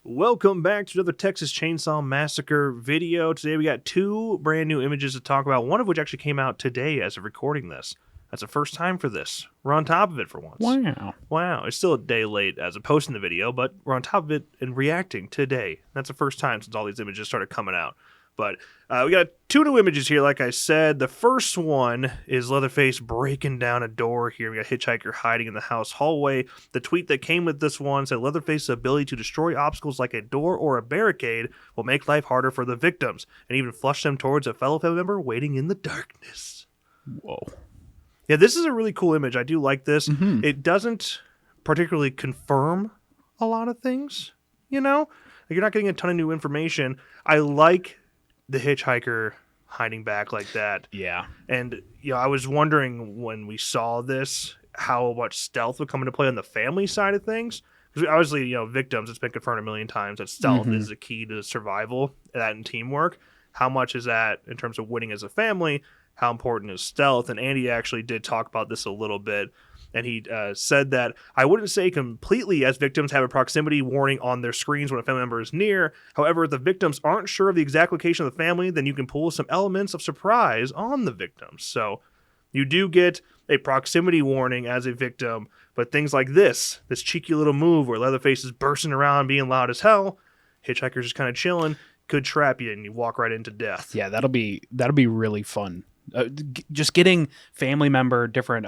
Welcome back to another Texas Chain Saw Massacre video. Today we got two brand new images to talk about, one of which actually came out today as of recording this. That's the first time for this. We're on top of it for once. Wow. It's still a day late as of posting the video, but we're on top of it and reacting today. That's the first time since all these images started coming out. But we got two new images here, like I said. The first one is Leatherface breaking down a door here. We got Hitchhiker hiding in the house hallway. The tweet that came with this one said, Leatherface's ability to destroy obstacles like a door or a barricade will make life harder for the victims, and even flush them towards a fellow family member waiting in the darkness. Whoa. Yeah, this is a really cool image. I do like this. Mm-hmm. It doesn't particularly confirm a lot of things, you know? Like, you're not getting a ton of new information. I like the hitchhiker hiding back like that. Yeah. And, I was wondering when we saw this, how much stealth would come into play on the family side of things. Because obviously, victims, it's been confirmed a million times that stealth is the key to survival, that and teamwork. How much is that in terms of winning as a family? How important is stealth? And Andy actually did talk about this a little bit. And he said that I wouldn't say completely, as victims have a proximity warning on their screens when a family member is near. However, if the victims aren't sure of the exact location of the family, then you can pull some elements of surprise on the victims. So you do get a proximity warning as a victim, but things like this cheeky little move where Leatherface is bursting around being loud as hell, Hitchhiker's just kind of chilling, could trap you and you walk right into death. Yeah, that'll be really fun. Just getting family member different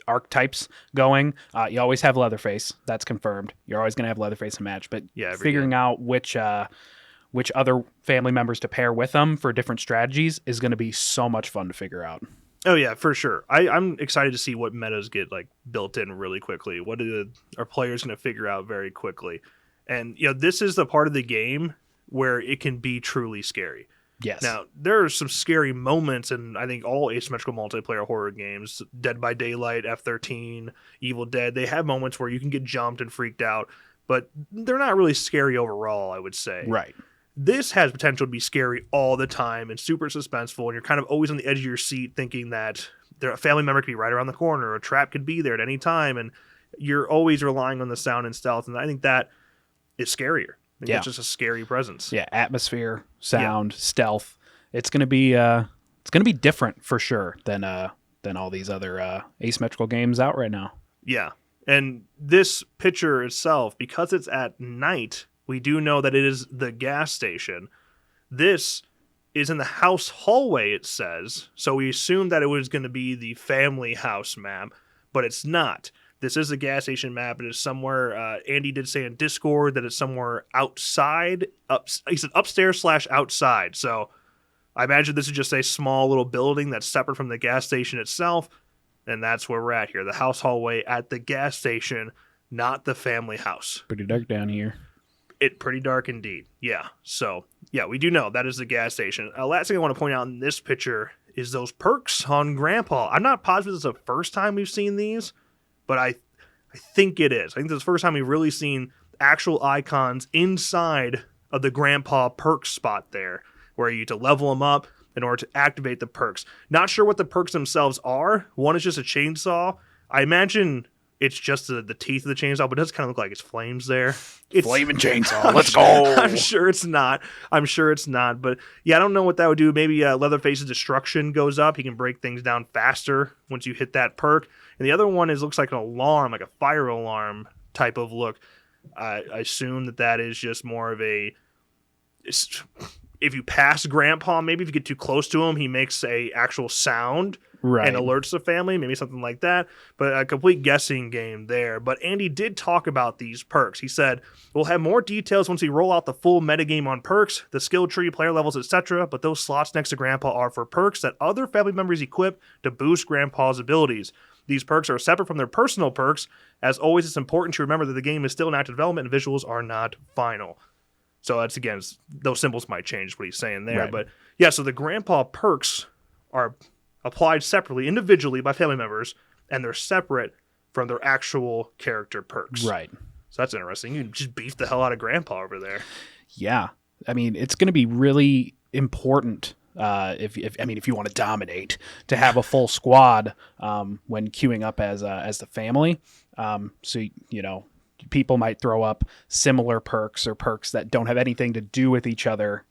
archetypes going. You always have Leatherface. That's confirmed. You're always going to have Leatherface in match. But figuring out which other family members to pair with them for different strategies is going to be so much fun to figure out. Oh, yeah, for sure. I'm excited to see what metas get built in really quickly. What are players going to figure out very quickly? And this is the part of the game where it can be truly scary. Yes. Now, there are some scary moments in, I think, all asymmetrical multiplayer horror games. Dead by Daylight, F-13, Evil Dead. They have moments where you can get jumped and freaked out, but they're not really scary overall, I would say. Right. This has potential to be scary all the time and super suspenseful, and you're kind of always on the edge of your seat thinking that a family member could be right around the corner, or a trap could be there at any time, and you're always relying on the sound and stealth, and I think that is scarier. It's just a scary presence. Yeah, atmosphere, sound, stealth. It's gonna be different for sure than all these other asymmetrical games out right now. Yeah, and this picture itself, because it's at night, we do know that it is the gas station. This is in the house hallway, it says, so we assumed that it was going to be the family house map, but it's not. This is a gas station map. It is somewhere, Andy did say in Discord that it's somewhere outside. He said upstairs/outside. So I imagine this is just a small little building that's separate from the gas station itself. And that's where we're at here. The house hallway at the gas station, not the family house. Pretty dark down here. Pretty dark indeed. Yeah. So, yeah, we do know that is the gas station. Last thing I want to point out in this picture is those perks on Grandpa. I'm not positive this is the first time we've seen these, but I think it is. I think this is the first time we've really seen actual icons inside of the Grandpa perk spot there, where you need to level them up in order to activate the perks. Not sure what the perks themselves are. One is just a chainsaw. I imagine it's just the teeth of the chainsaw, but it does kind of look like it's flames there. It's flaming chainsaw. Let's go. I'm sure it's not. But yeah, I don't know what that would do. Maybe Leatherface's destruction goes up. He can break things down faster once you hit that perk. And the other one looks like an alarm, like a fire alarm type of look. I assume that is just more of a... If you pass Grandpa, maybe if you get too close to him, he makes a actual sound and alerts the family, maybe something like that. But a complete guessing game there. But Andy did talk about these perks. He said, we'll have more details once we roll out the full metagame on perks, the skill tree, player levels, etc. But those slots next to Grandpa are for perks that other family members equip to boost Grandpa's abilities. These perks are separate from their personal perks. As always, it's important to remember that the game is still in active development and visuals are not final. So that's, again, those symbols might change what he's saying there. Right. But yeah, so the Grandpa perks are applied separately, individually by family members, and they're separate from their actual character perks. Right. So that's interesting. You can just beef the hell out of Grandpa over there. Yeah. I mean, it's going to be really important if you want to dominate, to have a full squad when queuing up as the family. So people might throw up similar perks or perks that don't have anything to do with each other,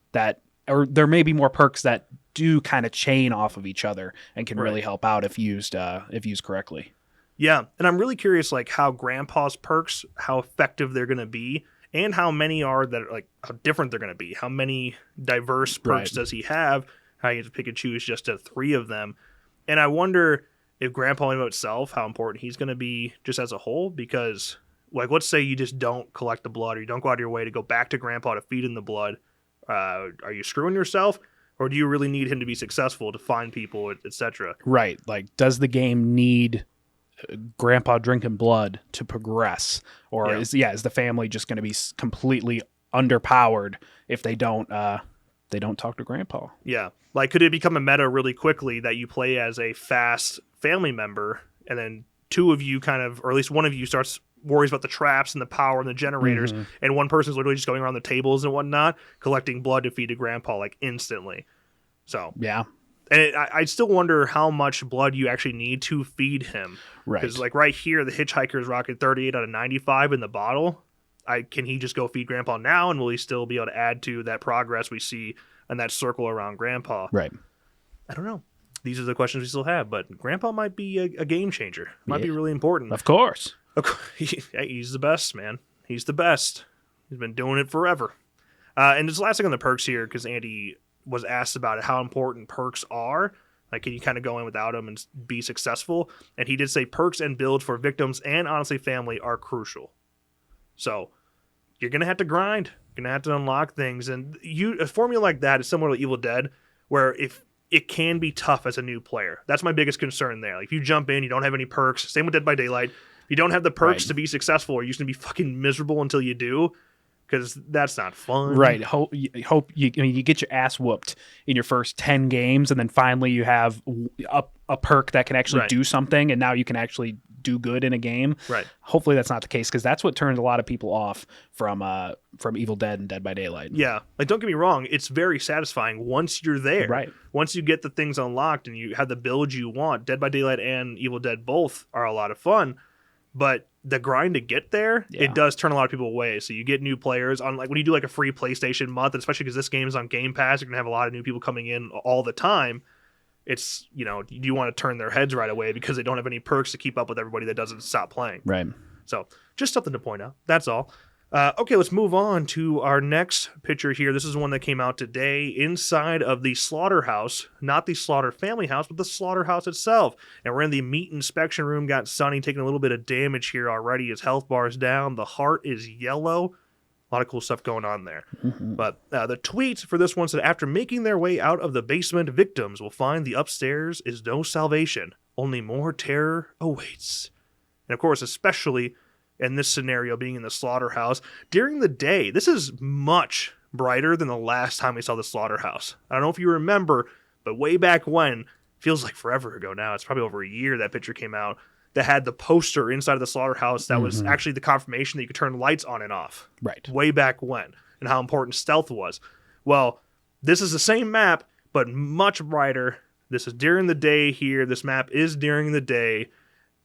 or there may be more perks that do kind of chain off of each other and can really help out if used correctly. Yeah, and I'm really curious, like, how Grandpa's perks, how effective they're going to be, and how many are that, like, how different they're going to be. How many diverse perks does he have? How you have to pick and choose just 3 of them. And I wonder if Grandpa in itself, how important he's going to be just as a whole, because, like, let's say you just don't collect the blood, or you don't go out of your way to go back to Grandpa to feed him the blood. Are you screwing yourself? Or do you really need him to be successful to find people, etc.? Right. Like, does the game need Grandpa drinking blood to progress, or is the family just going to be completely underpowered if they don't talk to Grandpa? Yeah, like, could it become a meta really quickly that you play as a fast family member, and then 2 of you kind of, or at least one of you worries about the traps and the power and the generators, and one person's literally just going around the tables and whatnot collecting blood to feed to Grandpa, like, instantly. So yeah. And I still wonder how much blood you actually need to feed him. Right. Because, like, right here, the Hitchhiker's rocking 38 out of 95 in the bottle. Can he just go feed Grandpa now, and will he still be able to add to that progress we see in that circle around Grandpa? Right. I don't know. These are the questions we still have, but Grandpa might be a game changer. Might be really important. Of course. He's the best, man. He's the best. He's been doing it forever. And just last thing on the perks here, because Andy was asked about it, how important perks are. Like, can you kind of go in without them and be successful? And he did say perks and builds for victims and, honestly, family are crucial. So you're going to have to grind. You're going to have to unlock things. And a formula like that is similar to Evil Dead, where if it can be tough as a new player. That's my biggest concern there. Like, if you jump in, you don't have any perks. Same with Dead by Daylight. If you don't have the perks to be successful, or you're just going to be fucking miserable until you do, because that's not fun. Right. Hope you get your ass whooped in your first 10 games, and then finally you have a perk that can actually do something, and now you can actually do good in a game. Right. Hopefully that's not the case, because that's what turned a lot of people off from Evil Dead and Dead by Daylight. Yeah. Like, don't get me wrong, it's very satisfying once you're there. Right. Once you get the things unlocked and you have the build you want. Dead by Daylight and Evil Dead both are a lot of fun, but the grind to get there, it does turn a lot of people away. So you get new players on, like, when you do like a free PlayStation month, especially because this game is on Game Pass, you're gonna have a lot of new people coming in all the time. It's, you want to turn their heads right away because they don't have any perks to keep up with everybody that doesn't stop playing. Right. So just something to point out. That's all. Okay, let's move on to our next picture here. This is one that came out today inside of the Slaughterhouse, not the Slaughter family house, but the Slaughterhouse itself. And we're in the meat inspection room. Got Sonny taking a little bit of damage here already. His health bar is down. The heart is yellow. A lot of cool stuff going on there. But the tweet for this one said, after making their way out of the basement, victims will find the upstairs is no salvation. Only more terror awaits. And of course, especially in this scenario, being in the Slaughterhouse during the day, this is much brighter than the last time we saw the Slaughterhouse. I don't know if you remember, but way back when, feels like forever ago now, it's probably over a year that picture came out, that had the poster inside of the Slaughterhouse that was actually the confirmation that you could turn lights on and off. Right. Way back when, and how important stealth was. Well, this is the same map, but much brighter. This is during the day here. This map is during the day.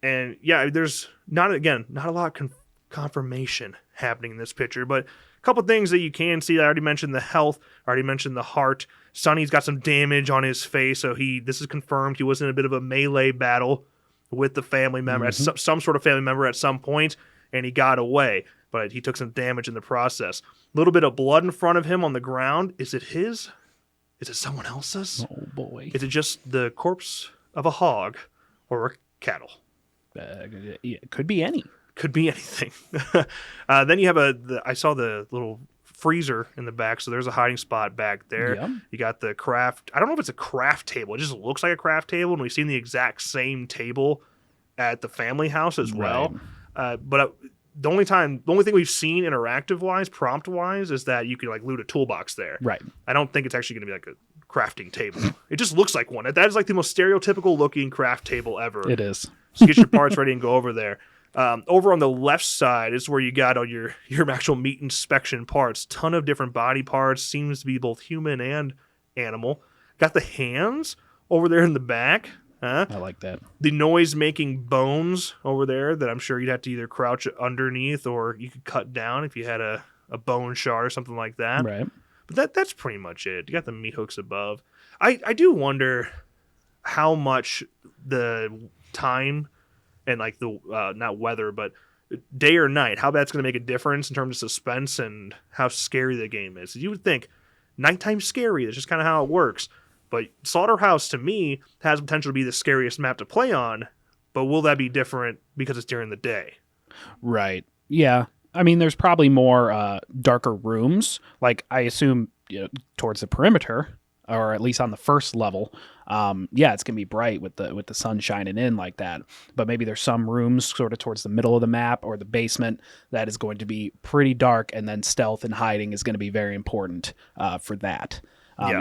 And yeah, there's not a lot of confirmation happening in this picture, but a couple things that you can see. I already mentioned the health. I already mentioned the heart. Sonny's got some damage on his face, so this is confirmed. He was in a bit of a melee battle with the family member, some sort of family member at some point, and he got away, but he took some damage in the process. A little bit of blood in front of him on the ground. Is it his? Is it someone else's? Oh boy! Is it just the corpse of a hog or a cattle? It could be any. Could be anything. Then you have I saw the little freezer in the back, so there's a hiding spot back there. Yep. You got the craft. I don't know if it's a craft table. It just looks like a craft table, and we've seen the exact same table at the family house as well. But the only thing we've seen interactive-wise, prompt-wise, is that you can like loot a toolbox there. Right. I don't think it's actually going to be like a crafting table. It just looks like one. That is like the most stereotypical looking craft table ever. It is. So get your parts ready and go over there. Over on the left side is where you got all your actual meat inspection parts. Ton of different body parts. Seems to be both human and animal. Got the hands over there in the back. Huh? I like that. The noise-making bones over there that I'm sure you'd have to either crouch underneath or you could cut down if you had a bone shard or something like that. Right. But that's pretty much it. You got the meat hooks above. I do wonder how much the time and like the not weather, but day or night, how that's going to make a difference in terms of suspense and how scary the game is. You would think nighttime's scary. That's just kind of how it works. But Slaughterhouse, to me, has potential to be the scariest map to play on. But will that be different because it's during the day? Right. Yeah. I mean, there's probably more darker rooms. Like, I assume towards the perimeter, or at least on the first level. Yeah, it's gonna be bright with the sun shining in like that. But maybe there's some rooms sort of towards the middle of the map or the basement that is going to be pretty dark, and then stealth and hiding is going to be very important for that.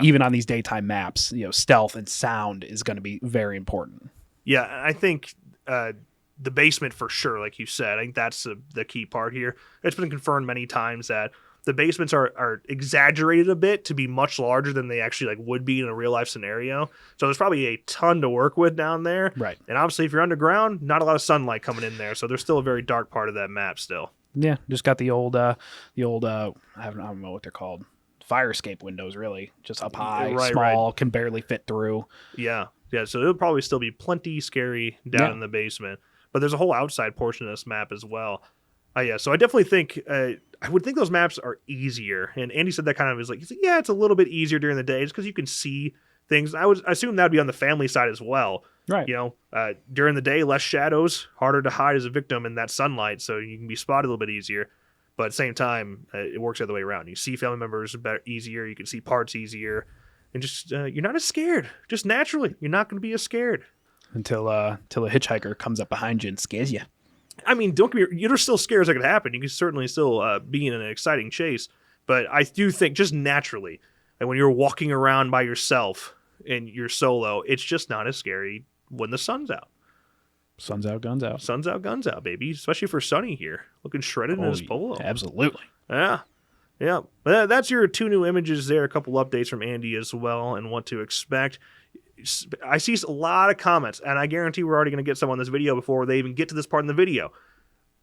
Even on these daytime maps, stealth and sound is going to be very important. Yeah, I think the basement for sure, like you said, I think that's the key part here. It's been confirmed many times that the basements are exaggerated a bit to be much larger than they actually like would be in a real life scenario. So there's probably a ton to work with down there. Right. And obviously, if you're underground, not a lot of sunlight coming in there, so there's still a very dark part of that map still. Yeah, just got the old I don't know what they're called. Fire escape windows, really, just up high, small, can barely fit through. Yeah, so it'll probably still be plenty scary down in the basement, but there's a whole outside portion of this map as well. So I definitely think I would think those maps are easier, and Andy said that kind of is like, yeah, it's a little bit easier during the day just because you can see things. I assume that would be on the family side as well, right? During the day, less shadows, harder to hide as a victim in that sunlight, so you can be spotted a little bit easier. But at the same time, it works the other way around. You see family members easier. You can see parts easier. And just you're not as scared. Just naturally, you're not going to be as scared. Until a hitchhiker comes up behind you and scares you. I mean, you're still scared as it could happen. You can certainly still be in an exciting chase. But I do think just naturally, that when you're walking around by yourself and you're solo, it's just not as scary when the sun's out. Sun's out, guns out. Sun's out, guns out, baby. Especially for Sonny here. Looking shredded in his polo. Absolutely. Yeah. But that's your 2 new images there. A couple updates from Andy as well and what to expect. I see a lot of comments, and I guarantee we're already going to get some on this video before they even get to this part in the video.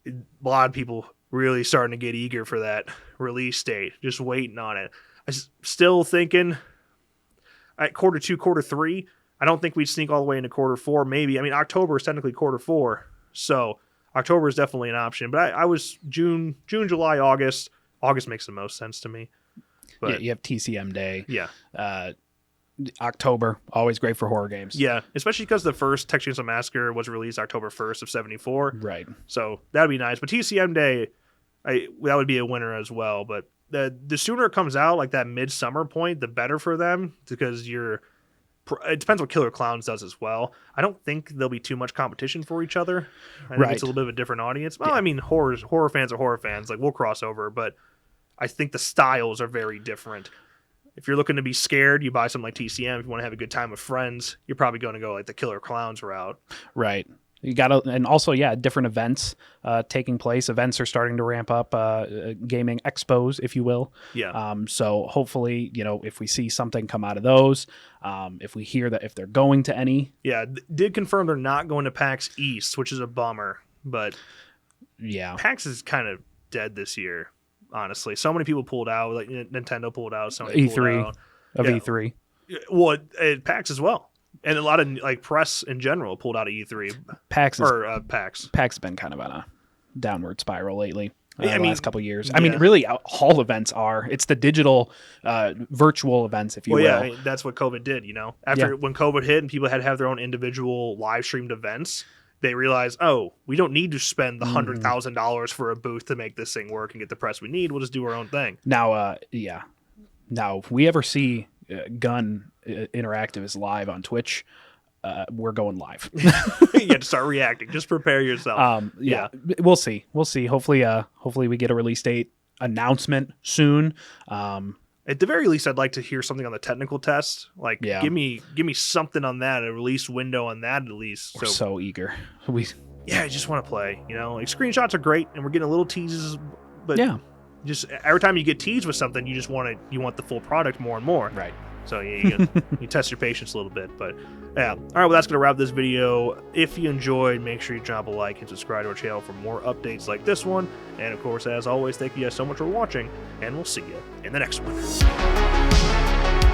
A lot of people really starting to get eager for that release date. Just waiting on it. I'm still thinking at Q2, Q3, I don't think we'd sneak all the way into Q4. Maybe. I mean, October is technically Q4, so October is definitely an option. But I was June, July, August. August makes the most sense to me. But, yeah, you have TCM Day. Yeah. October, always great for horror games. Yeah, especially because the first Texas Chain Saw Massacre was released October 1st of 74. Right. So that'd be nice. But TCM Day, that would be a winner as well. But the sooner it comes out, like that midsummer point, the better for them because it depends what Killer Clowns does as well. I don't think there'll be too much competition for each other. I think it's a little bit of a different audience. Well, yeah. I mean, horror fans are horror fans. Like, we'll cross over, but I think the styles are very different. If you're looking to be scared, you buy something like TCM. If you want to have a good time with friends, you're probably going to go like the Killer Clowns route. Right. You got to, and also, different events taking place. Events are starting to ramp up, gaming expos, if you will. Yeah. So hopefully, if we see something come out of those, if we hear that if they're going to any. Yeah, did confirm they're not going to PAX East, which is a bummer. But yeah, PAX is kind of dead this year, honestly. So many people pulled out. Like Nintendo pulled out. Sony E3 pulled out. E3. Well, PAX as well. And a lot of like press in general pulled out of E3. PAX PAX has been kind of on a downward spiral lately. The last couple of years. I mean, really, all events are. It's the digital, virtual events, if you will. Yeah, that's what COVID did. When COVID hit and people had to have their own individual live streamed events, they realized, we don't need to spend the $100,000 for a booth to make this thing work and get the press we need. We'll just do our own thing. Now, Now, if we ever see Gun Interactive is live on Twitch, we're going live. You have to start reacting. Just prepare yourself. We'll see. Hopefully we get a release date announcement soon. At the very least, I'd like to hear something on the technical test. Like, give me something on that, a release window on that at least. We're so eager. I just want to play. Like screenshots are great, and we're getting a little teases, but yeah. Just every time you get teased with something, you want the full product more and more. Right. So you test your patience a little bit. But yeah. All right, well, that's going to wrap this video. If you enjoyed, make sure you drop a like and subscribe to our channel for more updates like this one. And of course, as always, thank you guys so much for watching, and we'll see you in the next one.